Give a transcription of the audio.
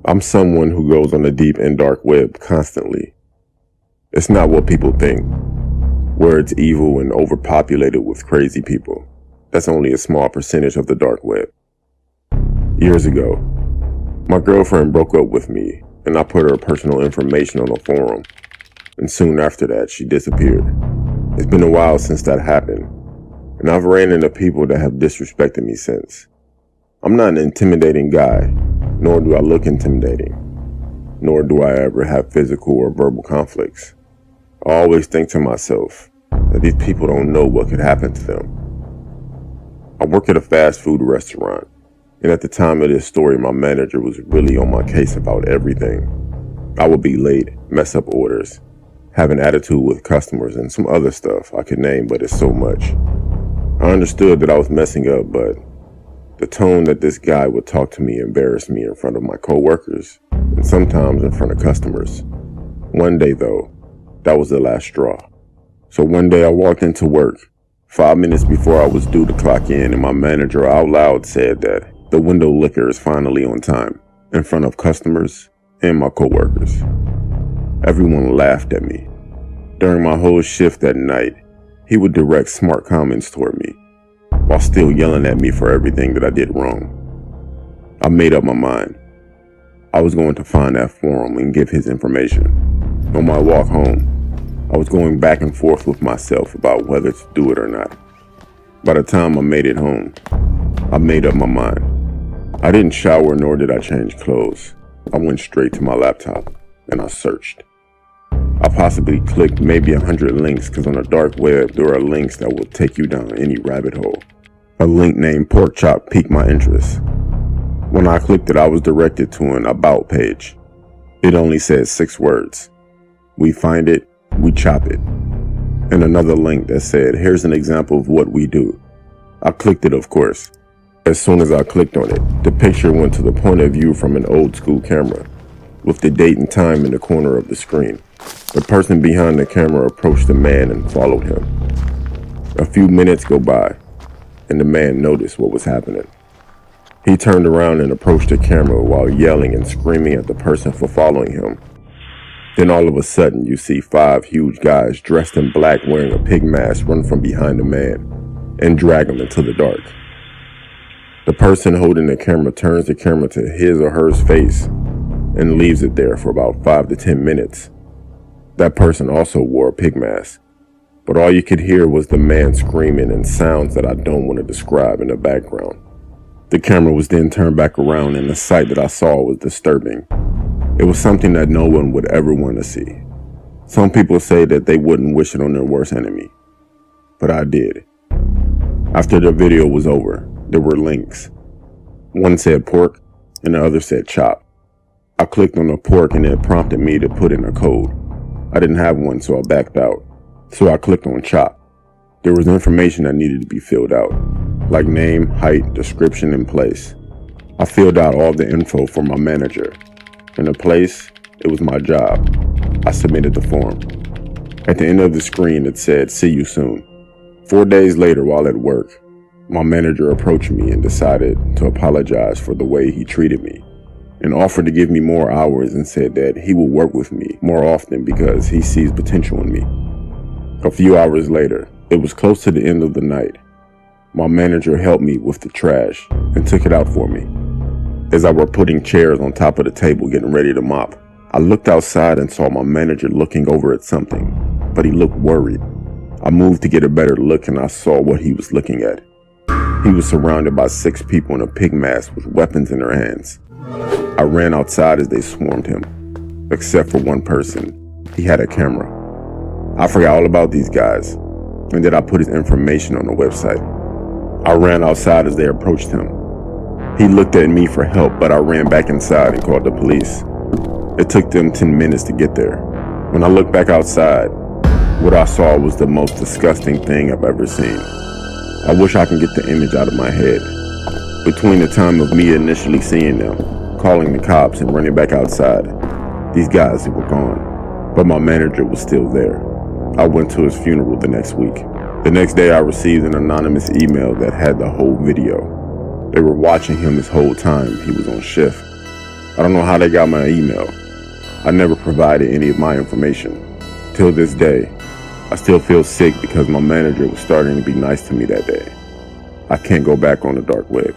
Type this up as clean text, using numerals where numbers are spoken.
I'm someone who goes on the deep and dark web constantly. It's not what people think, where it's evil and overpopulated with crazy people. That's only a small percentage of the dark web. Years ago, my girlfriend broke up with me and I put her personal information on a forum, and soon after that she disappeared. It's been a while since that happened, and I've ran into people that have disrespected me since. I'm not an intimidating guy, nor do I look intimidating, nor do I ever have physical or verbal conflicts. I always think to myself that these people don't know what could happen to them. I work at a fast food restaurant, and at the time of this story, my manager was really on my case about everything. I would be late, mess up orders, have an attitude with customers, and some other stuff I could name, but it's so much. I understood that I was messing up, but the tone that this guy would talk to me embarrassed me in front of my coworkers, and sometimes in front of customers. One day though, that was the last straw. So one day I walked into work, 5 minutes before I was due to clock in, and my manager out loud said that the window licker is finally on time, in front of customers and my coworkers. Everyone laughed at me. During my whole shift that night, he would direct smart comments toward me, while still yelling at me for everything that I did wrong. I made up my mind. I was going to find that forum and give his information. On my walk home, I was going back and forth with myself about whether to do it or not. By the time I made it home, I made up my mind. I didn't shower nor did I change clothes. I went straight to my laptop and I searched. I possibly clicked maybe 100 links, because on the dark web there are links that will take you down any rabbit hole. A link named pork chop piqued my interest. When I clicked it, I was directed to an about page. It only said 6 words. We find it, we chop it. And another link that said, here's an example of what we do. I clicked it, of course. As soon as I clicked on it, the picture went to the point of view from an old school camera, with the date and time in the corner of the screen. The person behind the camera approached the man and followed him. A few minutes go by, and the man noticed what was happening. He turned around and approached the camera while yelling and screaming at the person for following him. Then all of a sudden, you see 5 huge guys dressed in black wearing a pig mask run from behind the man and drag him into the dark. The person holding the camera turns the camera to his or her face and leaves it there for about 5 to 10 minutes. That person also wore a pig mask, but all you could hear was the man screaming and sounds that I don't want to describe in the background. The camera was then turned back around, and the sight that I saw was disturbing. It was something that no one would ever want to see. Some people say that they wouldn't wish it on their worst enemy, but I did. After the video was over, there were links. One said pork, and the other said chop. I clicked on the pork, and it prompted me to put in a code. I didn't have one, so I backed out. So I clicked on chop. There was information that needed to be filled out, like name, height, description, and place. I filled out all the info for my manager. And the place, it was my job. I submitted the form. At the end of the screen, it said, see you soon. 4 days later, while at work, my manager approached me and decided to apologize for the way he treated me, and offered to give me more hours, and said that he will work with me more often because he sees potential in me. A few hours later, it was close to the end of the night. My manager helped me with the trash and took it out for me. As I were putting chairs on top of the table getting ready to mop, I looked outside and saw my manager looking over at something, but he looked worried. I moved to get a better look, and I saw what he was looking at. He was surrounded by 6 people in a pig mask with weapons in their hands. I ran outside as they swarmed him, except for one person. He had a camera. I forgot all about these guys, and then I put his information on the website. I ran outside as they approached him. He looked at me for help, but I ran back inside and called the police. It took them 10 minutes to get there. When I looked back outside, what I saw was the most disgusting thing I've ever seen. I wish I could get the image out of my head. Between the time of me initially seeing them, calling the cops, and running back outside, these guys were gone, but my manager was still there. I went to his funeral the next week. The next day I received an anonymous email that had the whole video. They were watching him this whole time he was on shift. I don't know how they got my email. I never provided any of my information. Till this day, I still feel sick because my manager was starting to be nice to me that day. I can't go back on the dark web.